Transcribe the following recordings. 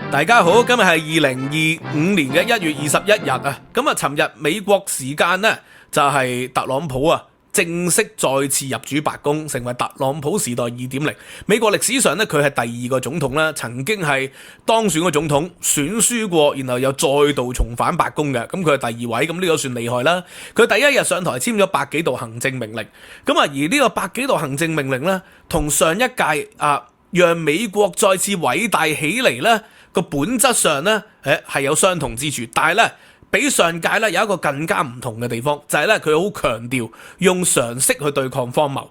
大家好，今日係2025年嘅1月21日啊。咁啊，尋日美國時間呢，就係特朗普啊正式再次入主白宮，成為特朗普時代2.0。美國歷史上呢，佢係第二個總統啦，曾經係當選過總統，選輸過，然後又再度重返白宮嘅。咁佢係第二位，咁呢個算厲害啦。佢第一日上台簽咗百幾道行政命令，咁啊，而呢個百幾道行政命令呢，同上一屆讓美國再次偉大起嚟呢個本質上呢，係有相同之處，但係呢，比上屆呢有一個更加唔同嘅地方，就係呢，佢好強調用常識去對抗荒謬。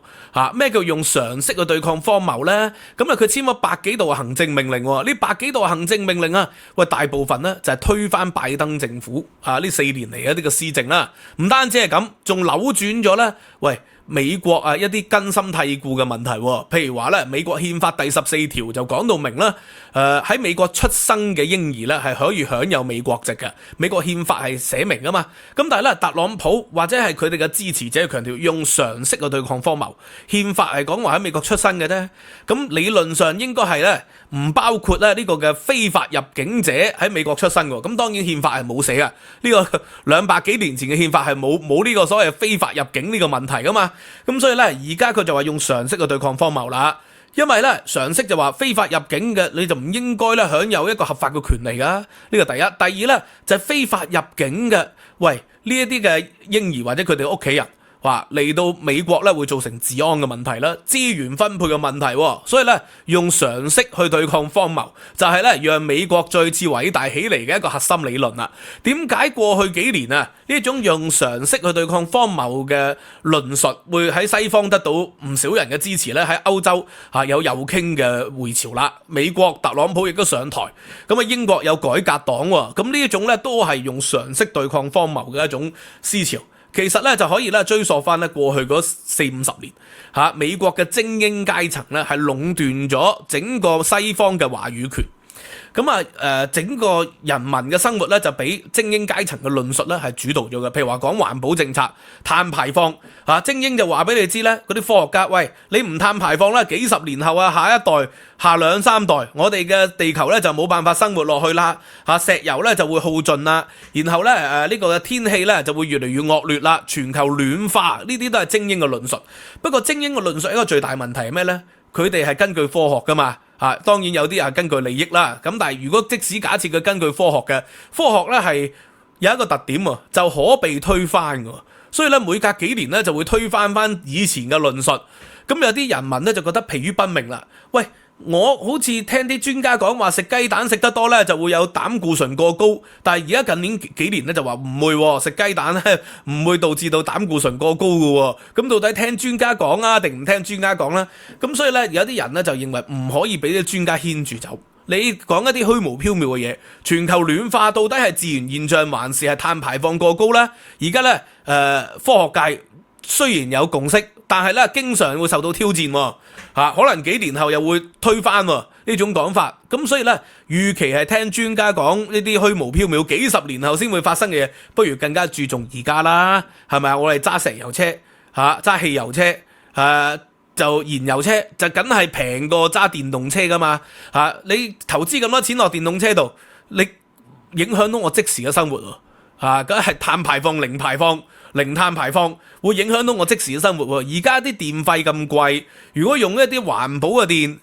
咩叫用常識去對抗荒謬呢？咁啊，佢簽咗百幾道行政命令，呢百幾道行政命令啊，喂，大部分呢就係推翻拜登政府呢4年嚟嘅呢個施政啦。唔單止係咁，仲扭轉咗呢，喂，美國一啲根深蒂固嘅問題，譬如話咧，美國憲法第14條就講到明啦，喺美國出生嘅嬰兒咧係可以享有美國籍嘅，美國憲法係寫明噶嘛。咁但係咧，特朗普或者係佢哋嘅支持者強調用常識去對抗荒謬，憲法係講話喺美國出生嘅啫。咁理論上應該係咧唔包括咧呢個嘅非法入境者喺美國出生嘅。咁當然憲法係冇寫啊，呢個200幾年前嘅憲法係冇呢個所謂非法入境呢個問題噶嘛。咁所以咧，而家佢就話用常識去對抗荒謬啦，因為咧常識就話非法入境嘅你就唔應該咧享有一個合法嘅權利噶，呢個第一。第二咧就係非法入境嘅，喂，呢一啲嘅嬰兒或者佢哋屋企人話嚟到美國咧會造成治安嘅問題啦，資源分配嘅問題，所以咧用常識去對抗荒謬，就係咧讓美國再次偉大起嚟嘅一個核心理論啦。點解過去幾年啊呢種用常識去對抗荒謬嘅論述會喺西方得到唔少人嘅支持咧？喺歐洲有右傾嘅回潮啦，美國特朗普亦都上台，咁啊英國有改革黨喎，咁呢一種咧都係用常識對抗荒謬嘅一種思潮。其實咧就可以咧追溯翻咧過去嗰40-50年美國嘅精英階層咧係壟斷咗整個西方嘅話語權。咁整個人民嘅生活咧就俾精英階層嘅論述咧係主導咗嘅。譬如話講環保政策、碳排放精英就話俾你知咧，嗰啲科學家，喂，你唔碳排放啦，幾十年後下一代、下2-3代，我哋嘅地球咧就冇辦法生活落去啦，石油咧就會耗盡啦，然後咧呢個天氣咧就會越嚟越惡劣啦，全球暖化，呢啲都係精英嘅論述。不過精英嘅論述一個最大問題係咩咧？佢哋係根據科學噶嘛。當然有啲係根據利益啦，咁但係如果即使假設佢根據科學嘅，科學咧係有一個特點喎，就可被推翻嘅，所以咧每隔幾年咧就會推翻以前嘅論述，咁有啲人民咧就覺得疲於奔命啦。喂，我好似聽啲專家講話食雞蛋食得多咧就會有膽固醇過高，但係而家近年幾年咧就話唔會喎，食雞蛋咧唔會導致到膽固醇過高嘅喎。咁到底聽專家講啊定唔聽專家講咧？咁所以咧有啲人咧就認為唔可以俾啲專家牽住走。你講一啲虛無縹緲嘅嘢，全球暖化到底係自然現象還是係碳排放過高咧？而家咧科學界雖然有共識，但係咧經常會受到挑戰喎。可能幾年後又會推翻呢種講法，咁所以呢，與其係聽專家講呢啲虛無縹緲幾十年後先會發生嘅嘢，不如更加注重而家啦，係咪啊？我哋揸石油車揸汽油車就燃油車就梗係平過揸電動車噶嘛你投資咁多錢落電動車度，你影響到我即時嘅生活梗係碳排放零排放。零碳排放會影響到我即時嘅生活喎。而家啲電費咁貴，如果用一啲環保嘅電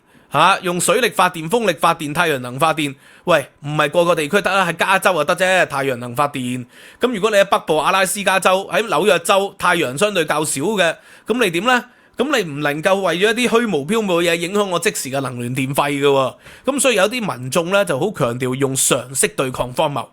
用水力發電、風力發電、太陽能發電，喂，唔係個個地區得啦，喺加州就得啫，太陽能發電。咁如果你喺北部阿拉斯加州、喺紐約州，太陽相對較少嘅，咁你點呢？咁你唔能夠為咗一啲虛無縹緲嘅嘢影響我即時嘅能源電費嘅喎。咁所以有啲民眾咧就好強調用常識對抗荒謬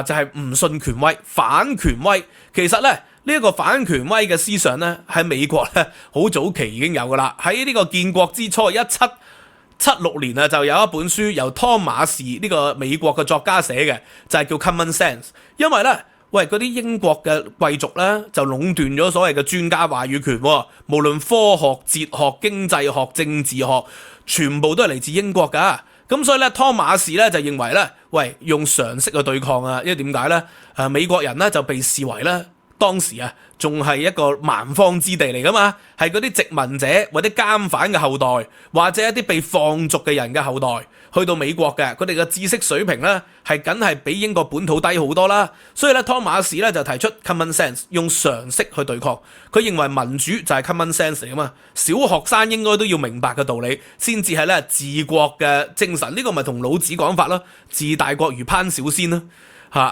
就係唔信權威、反權威。其實咧呢一個反權威嘅思想咧喺美國咧好早期已經有噶啦。喺呢個建國之初1776年就有一本書由湯馬士呢個美國嘅作家寫嘅，就係叫 Common Sense。因為咧嗰啲英國嘅貴族咧就壟斷咗所謂嘅專家話語權，無論科學、哲學、經濟學、政治學，全部都係嚟自英國噶。咁所以咧，湯馬士咧就認為咧，用常識去對抗啊，因為點解咧？美國人咧就被視為咧當時啊仲係一個蠻荒之地嚟噶嘛，係嗰啲殖民者或者監犯嘅後代，或者一啲被放逐嘅人嘅後代，去到美國嘅，佢哋嘅知識水平咧係梗係比英國本土低好多啦。所以咧，湯馬士咧就提出 common sense， 用常識去對抗。佢認為民主就係 common sense 嚟噶嘛，小學生應該都要明白嘅道理，先至係咧治國嘅精神。呢個咪同老子講法咯，治大國如烹小鮮啦。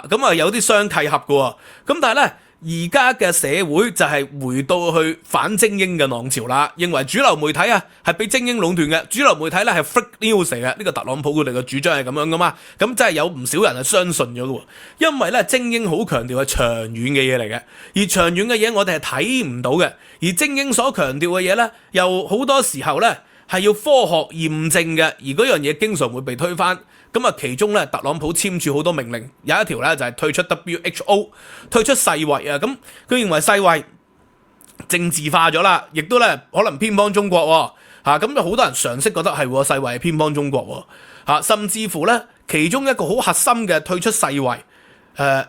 咁啊有啲相契合嘅喎。咁但係咧，而家嘅社會就係回到去反精英嘅浪潮啦，認為主流媒體啊係俾精英壟斷嘅，主流媒體咧係 fake news 嚟嘅，呢個特朗普佢哋嘅主張係咁樣噶嘛，咁真係有唔少人係相信咗嘅喎，因為咧精英好強調係長遠嘅嘢嚟嘅，而長遠嘅嘢我哋係睇唔到嘅，而精英所強調嘅嘢咧，又好多時候咧係要科學驗證嘅，而嗰樣嘢經常會被推翻。咁啊，其中咧，特朗普簽署好多命令，有一條咧就係退出 WHO， 退出世衛啊。咁佢認為世衛政治化咗啦，亦都咧可能偏幫中國喎。咁就好多人常識覺得係世衛係偏幫中國喎。甚至乎咧，其中一個好核心嘅退出世衛，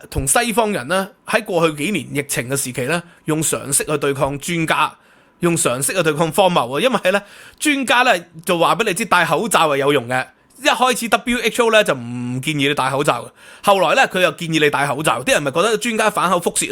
同西方人咧喺過去幾年疫情嘅時期咧，用常識去對抗專家，用常識去對抗荒謬啊。因為咧專家咧就話俾你知戴口罩係有用嘅。一開始 WHO 咧就唔建議你戴口罩嘅，後來咧佢又建議你戴口罩，啲人咪覺得專家反口覆舌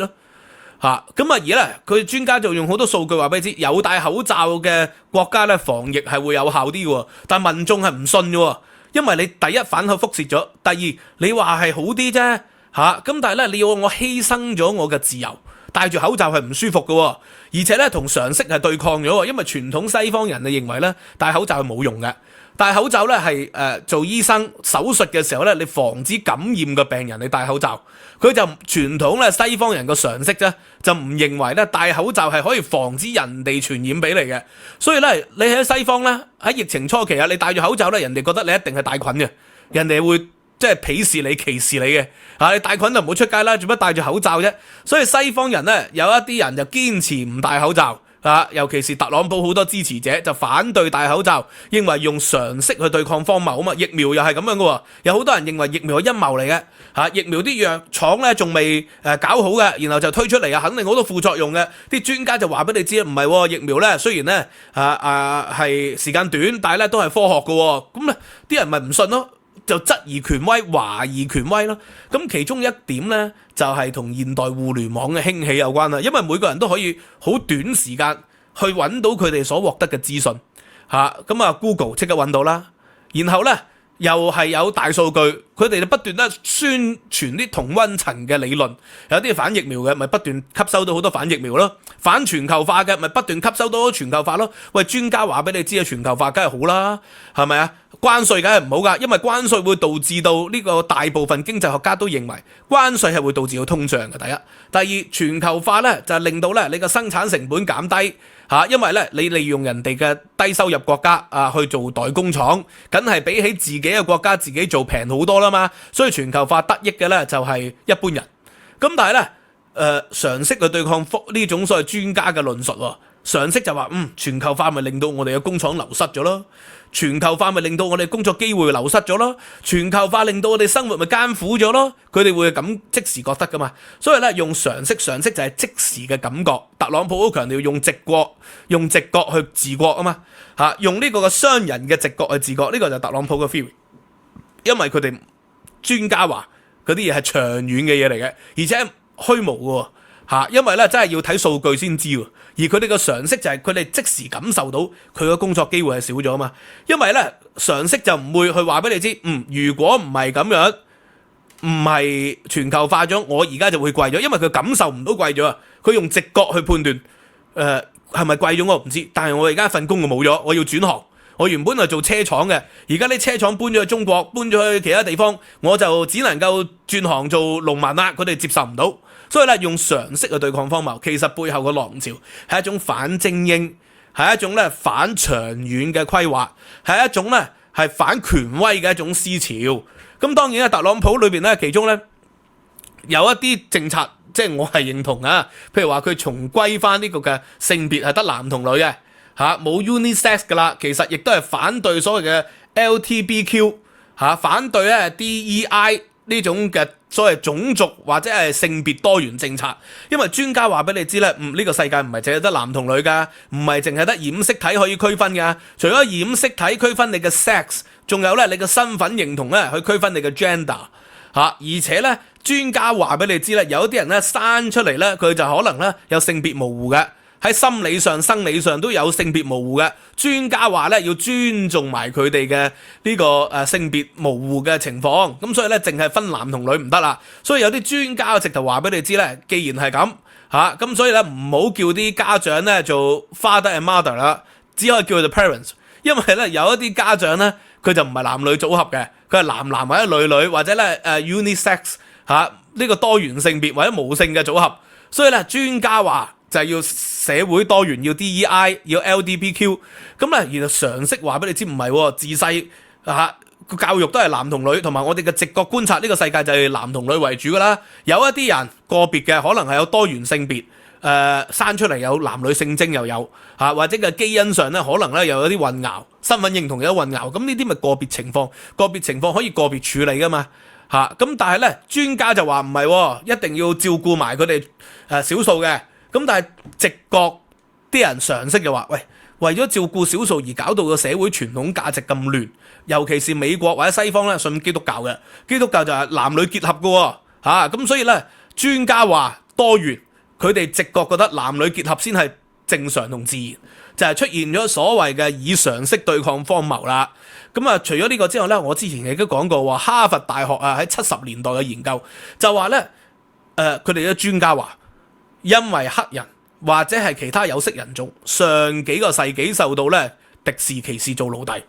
咯，咁而咧佢專家就用好多數據話俾你知，有戴口罩嘅國家咧防疫係會有效啲嘅，但民眾係唔信嘅，因為你第一反口覆舌咗，第二你話係好啲啫，咁但係咧你要我犧牲咗我嘅自由，戴住口罩係唔舒服嘅，而且咧同常識係對抗咗，因為傳統西方人就認為咧戴口罩係冇用嘅。戴口罩咧係做醫生手術嘅時候咧，你防止感染嘅病人你戴口罩，佢就傳統咧西方人個常識啫，就唔認為咧戴口罩係可以防止人哋傳染俾你嘅，所以咧你喺西方咧喺疫情初期啊，你戴住口罩咧，人哋覺得你一定係帶菌嘅，人哋會即係鄙視你歧視你嘅，你帶菌就唔好出街啦，做乜戴住口罩啫？所以西方人咧有一啲人就堅持唔戴口罩。尤其是特朗普好多支持者就反對戴口罩，認為用常識去對抗荒謬啊嘛。疫苗又係咁樣嘅喎，有好多人認為疫苗係陰謀嚟嘅，疫苗啲藥廠咧仲未搞好嘅，然後就推出嚟啊，肯定好多副作用嘅。啲專家就話俾你知，唔係疫苗咧，雖然咧係時間短，但係咧都係科學嘅喎。咁咧啲人咪唔信咯，就質疑權威、懷疑權威咯。咁其中一點咧，就係同現代互聯網嘅興起有關啦。因為每個人都可以好短時間去揾到佢哋所獲得嘅資訊，咁啊 Google 即刻揾到啦。然後咧又係有大數據，佢哋就不斷咧宣傳啲同溫層嘅理論，有啲反疫苗嘅咪不斷吸收到好多反疫苗咯，反全球化嘅咪不斷吸收到全球化咯。喂，專家話俾你知啊，全球化梗係好啦，係咪啊？關稅梗係唔好噶，因為關稅會導致到呢個大部分經濟學家都認為關稅係會導致到通脹嘅。第一，第二，全球化咧就係令到咧你個生產成本減低。因為咧，你利用人哋嘅低收入國家去做代工廠，梗係比起自己嘅國家自己做平好多啦嘛，所以全球化得益嘅咧就係一般人。咁但係咧，常識去對抗呢種所謂專家嘅論述喎，常識就話全球化咪令到我哋嘅工廠流失咗咯。全球化咪令到我哋工作機會流失咗咯，全球化令到我哋生活咪艱苦咗咯，佢哋會咁即時覺得噶嘛，所以咧用常識就係即時嘅感覺。特朗普好強調用直覺去治國啊嘛，用呢個嘅商人嘅直覺去治國，呢個就係特朗普嘅 theory， 因為佢哋專家話嗰啲嘢係長遠嘅嘢嚟嘅，而且虛無嘅。因為咧真係要睇數據先知，而佢哋嘅常識就係佢哋即時感受到佢嘅工作機會係少咗啊嘛。因為咧常識就唔會去話俾你知，如果唔係咁樣，唔係全球化咗，我而家就會貴咗，因為佢感受唔到貴咗啊。佢用直覺去判斷，係咪貴咗我唔知，但係我而家份工就冇咗，我要轉行。我原本係做車廠嘅，而家啲車廠搬咗去中國，搬咗去其他地方，我就只能夠轉行做農民啦。佢哋接受唔到。所以咧，用常識去對抗荒謬，其實背後嘅浪潮係一種反精英，係一種咧反長遠嘅規劃，係一種咧係反權威嘅一種思潮。咁當然咧，特朗普裏邊咧，其中咧有一啲政策，即係我係認同啊。譬如話佢重歸翻呢個嘅性別係得男同女嘅，冇 unisex 噶啦。其實亦都係反對所謂嘅 LGBTQ，反對咧 DEI。呢種嘅所謂種族或者係性別多元政策，因為專家話俾你知咧，呢個世界唔係淨係得男同女噶，唔係淨係得染色體可以區分噶，除咗染色體區分你嘅 sex， 仲有咧你嘅身份認同咧去區分你嘅 gender 而且咧專家話俾你知咧，有啲人咧生出嚟咧佢就可能咧有性別模糊嘅。喺心理上、生理上都有性別模糊嘅，專家話咧要尊重埋佢哋嘅呢個性別模糊嘅情況，咁所以咧淨係分男同女唔得啦。所以有啲專家直頭話俾你知咧，既然係咁咁所以咧唔好叫啲家長咧做 father and mother 啦，只可以叫佢做 parents， 因為咧有一啲家長咧佢就唔係男女組合嘅，佢係男男或者女女或者咧unisex 呢個多元性別或者無性嘅組合，所以咧專家話就係要社會多元，要 DEI， 要 LGBTQ， 咁咧然後常識話俾你知唔係，自細個教育都係男同女，同埋我哋嘅直覺觀察呢個世界就係男同女為主噶啦。有一啲人個別嘅可能係有多元性別，生出嚟有男女性徵又有或者嘅基因上咧可能咧又有啲混淆，身份認同有混淆，咁呢啲咪個別情況，個別情況可以個別處理噶嘛。咁但係咧專家就話唔係，一定要照顧埋佢哋少數嘅。咁但係直覺啲人常識就話，喂，為咗照顧少數而搞到個社會傳統價值咁亂，尤其是美國或者西方咧信基督教嘅，基督教就係男女結合嘅咁所以咧專家話多元，佢哋直覺覺得男女結合先係正常同自然，就係出現咗所謂嘅以常識對抗荒謬啦。咁除咗呢個之外咧，我之前亦都講過話，哈佛大學喺70年代嘅研究就話咧，佢哋嘅專家話，因為黑人或者係其他有色人種上幾個世紀受到咧敵視歧視做奴隸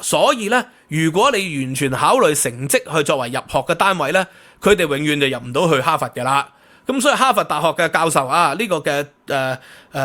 所以咧如果你完全考慮成績去作為入學嘅單位咧，佢哋永遠就入唔到去哈佛嘅啦。咁所以哈佛大學嘅教授呢個嘅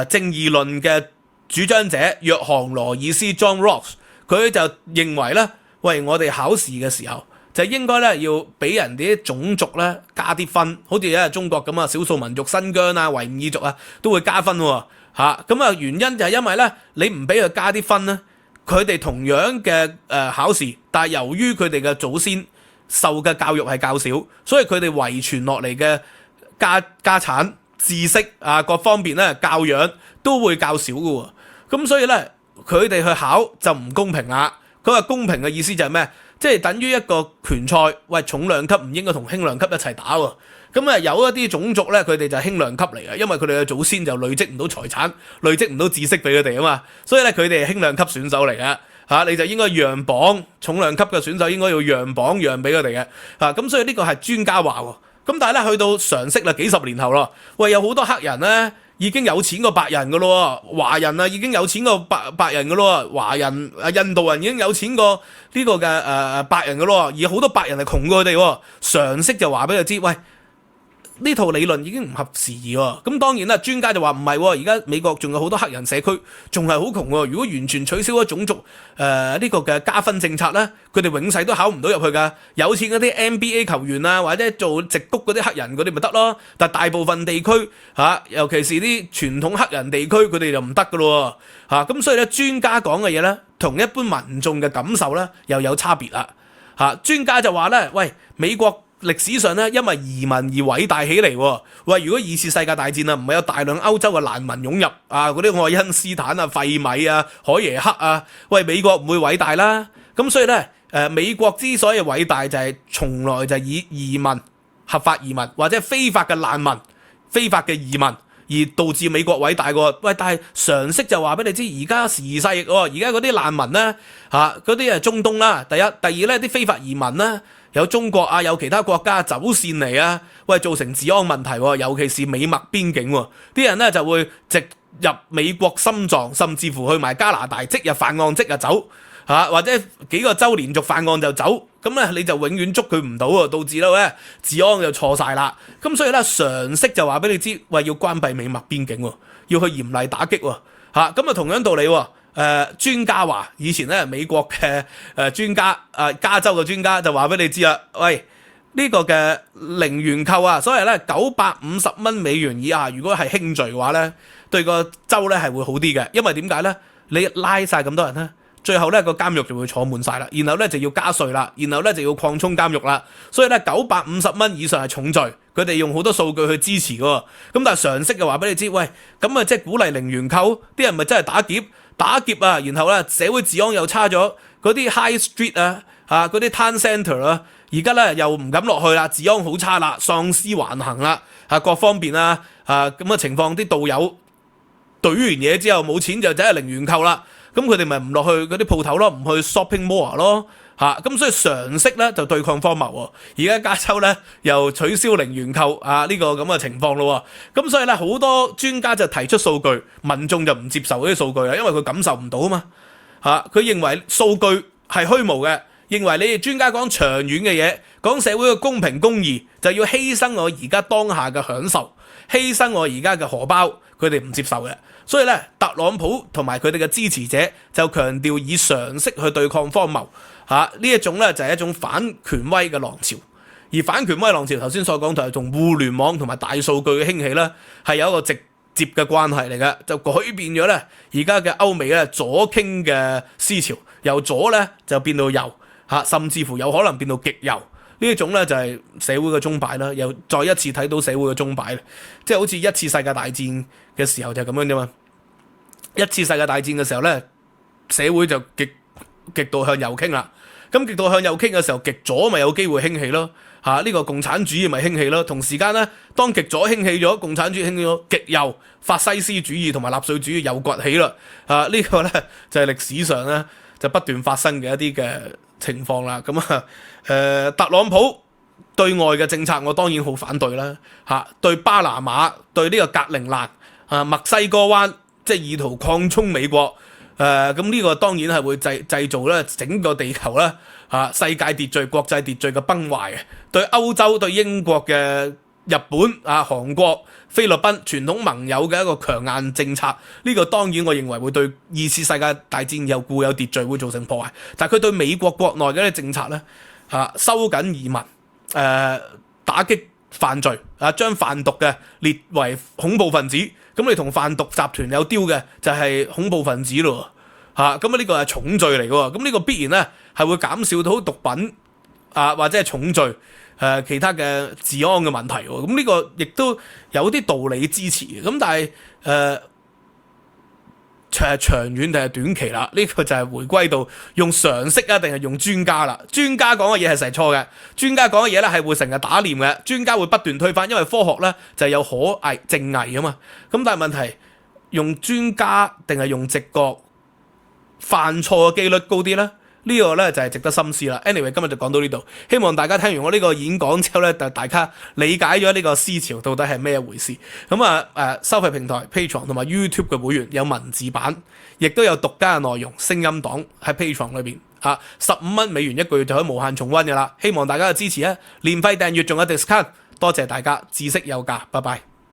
正義論嘅主張者約翰羅爾斯 John Rawls， 佢就認為咧，喂，我哋考試嘅時候就應該咧要俾人哋啲種族咧加啲分，好似中國咁少數民族新疆維吾爾族都會加分喎咁原因就係因為咧你唔俾佢加啲分咧，佢哋同樣嘅考試，但係由於佢哋嘅祖先受嘅教育係較少，所以佢哋遺傳落嚟嘅家產、知識各方面咧教養都會較少嘅咁所以咧佢哋去考就唔公平啦。佢話公平嘅意思就係咩？即係等於一個拳賽，喂，重量級唔應該同輕量級一齊打喎。咁有一啲種族咧，佢哋就輕量級嚟嘅，因為佢哋嘅祖先就累積唔到財產，累積唔到知識俾佢哋啊嘛。所以咧，佢哋係輕量級選手嚟嘅你就應該讓磅，重量級嘅選手應該要讓磅讓俾佢哋嘅咁所以呢個係專家話喎。咁但係咧去到常識啦，幾十年後咯，喂，有好多黑人咧已經有錢過白人噶咯，華人已經有錢過白人噶咯，華人印度人已經有錢過呢個嘅白人噶咯，而好多白人係窮過佢哋，常識就話俾佢知，喂，呢套理論已經唔合時宜喎。咁當然啦，專家就話唔係，而家美國仲有好多黑人社區仲係好窮喎。如果完全取消咗種族呢個嘅加分政策咧，佢哋永世都考唔到入去㗎。有錢嗰啲 NBA 球員或者做矽谷嗰啲黑人嗰啲咪得咯。但大部分地區尤其是啲傳統黑人地區，佢哋就唔得㗎咯咁所以咧，專家講嘅嘢咧，同一般民眾嘅感受咧又有差別啦專家就話咧，喂，美國歷史上咧，因為移民而偉大起嚟。喂，如果二次世界大戰唔係有大量歐洲嘅難民湧入嗰啲愛因斯坦費米海耶克喂，美國唔會偉大啦。咁所以咧，美國之所以偉大就係從來就以移民、合法移民或者非法嘅難民、非法嘅移民而導致美國偉大喎。喂，但係常識就話俾你知，而家時勢喎，而家嗰啲難民咧嗰啲係中東啦，第一，第二咧啲非法移民咧。有中國有其他國家走線嚟喂，造成治安問題尤其是美墨邊境啲人咧就會直入美國心臟，甚至乎去埋加拿大，即日犯案即日走或者幾個州連續犯案就走，咁咧你就永遠捉佢唔到導致咧治安就錯晒啦。咁所以咧常識就話俾你知，喂，要關閉美墨邊境要去嚴厲打擊咁同樣道理專家話以前咧美國嘅專家加州嘅專家就話俾你知啦，喂，呢個嘅零元購所謂咧950蚊美元以下，如果係輕罪嘅話咧，對個州咧係會好啲嘅，因為點解咧？你拉晒咁多人咧，最後咧個監獄就會坐滿晒啦，然後咧就要加稅啦，然後咧就要擴充監獄啦，所以咧950蚊以上係重罪，佢哋用好多數據去支持嘅。咁但係常識嘅話俾你知，喂，咁啊即係鼓勵零元購，啲人咪真係打劫啊，然後咧社會治安又差咗，嗰啲 high street 嗰啲 town centre 啊，而家咧又唔敢落去啦，治安好差啦，喪屍橫行啦，各方面咁嘅情況，啲道友懟完嘢之後冇錢就真係零元購啦，咁佢哋咪唔落去嗰啲鋪頭咯，唔去 shopping mall 咯，咁所以常識咧就對抗荒謬喎。而家加州咧又取消零元購呢個咁嘅情況咯，咁所以咧好多專家就提出數據，民眾就唔接受嗰啲數據啦，因為佢感受唔到啊嘛，佢認為數據係虛無嘅，認為你哋專家講長遠嘅嘢，講社會嘅公平公義，就要犧牲我而家當下嘅享受，犧牲我而家嘅荷包，佢哋唔接受嘅。所以咧，特朗普同埋佢哋嘅支持者就強調以常識去對抗荒謬，呢一種咧就係一種反權威嘅浪潮。而反權威浪潮頭先所講就係同互聯網同埋大數據嘅興起咧，係有一個直接嘅關係嚟嘅，就改變咗咧而家嘅歐美咧左傾嘅思潮，由左咧就變到右，甚至乎有可能變到極右。呢一種咧就係社會嘅鐘擺啦，又再一次睇到社會嘅鐘擺，即係好似一次世界大戰嘅時候就係咁樣啫嘛。一次世界大戰嘅時候咧，社會就極度向右傾啦。咁極度向右傾嘅時候，極左咪有機會興起咯。呢個共產主義咪興起咯。同時間咧，當極左興起咗，共產主義興起咗，極右法西斯主義同埋納粹主義又崛起啦。呢個咧就係歷史上咧就不斷發生嘅一啲嘅情況啦。咁特朗普對外嘅政策我當然好反對啦。對巴拿馬、對呢個格陵蘭、墨西哥灣，即係意圖擴充美國。咁呢個當然係會製造咧整個地球咧世界秩序、國際秩序嘅崩壞嘅。對歐洲、對英國嘅日本、韓國、菲律賓傳統盟友嘅一個強硬政策，呢個當然我認為會對二次世界大戰有固有秩序會造成破壞。但係佢對美國國內嘅啲政策咧，收緊移民，打擊犯罪，將販毒嘅列為恐怖分子。咁你同販毒集團有丟嘅就係恐怖分子咯，咁呢個係重罪嚟嘅喎。咁呢個必然咧係會減少到毒品或者係重罪其他嘅治安嘅問題喎。咁呢個亦都有啲道理支持嘅。咁但係長遠定係短期啦？呢個就係回歸到用常識定係用專家啦。專家講嘅嘢係成日錯嘅，專家講嘅嘢咧係會成日打臉嘅，專家會不斷推翻，因為科學咧就係有可偽正偽啊嘛。咁但係問題用專家定係用直覺，犯錯嘅機率高啲咧？呢個咧就係值得深思啦。Anyway， 今日就講到呢度，希望大家聽完我呢個演講之後咧，就大家理解咗呢個思潮到底係咩一回事。咁收費平台 Patreon 同埋 YouTube 嘅會員有文字版，亦都有獨家嘅內容聲音檔喺 Patreon 裏邊，15蚊美元一個月就可以無限重溫噶啦。希望大家嘅支持啊！年費訂閱仲有 discount，多謝大家，知識有價，拜拜。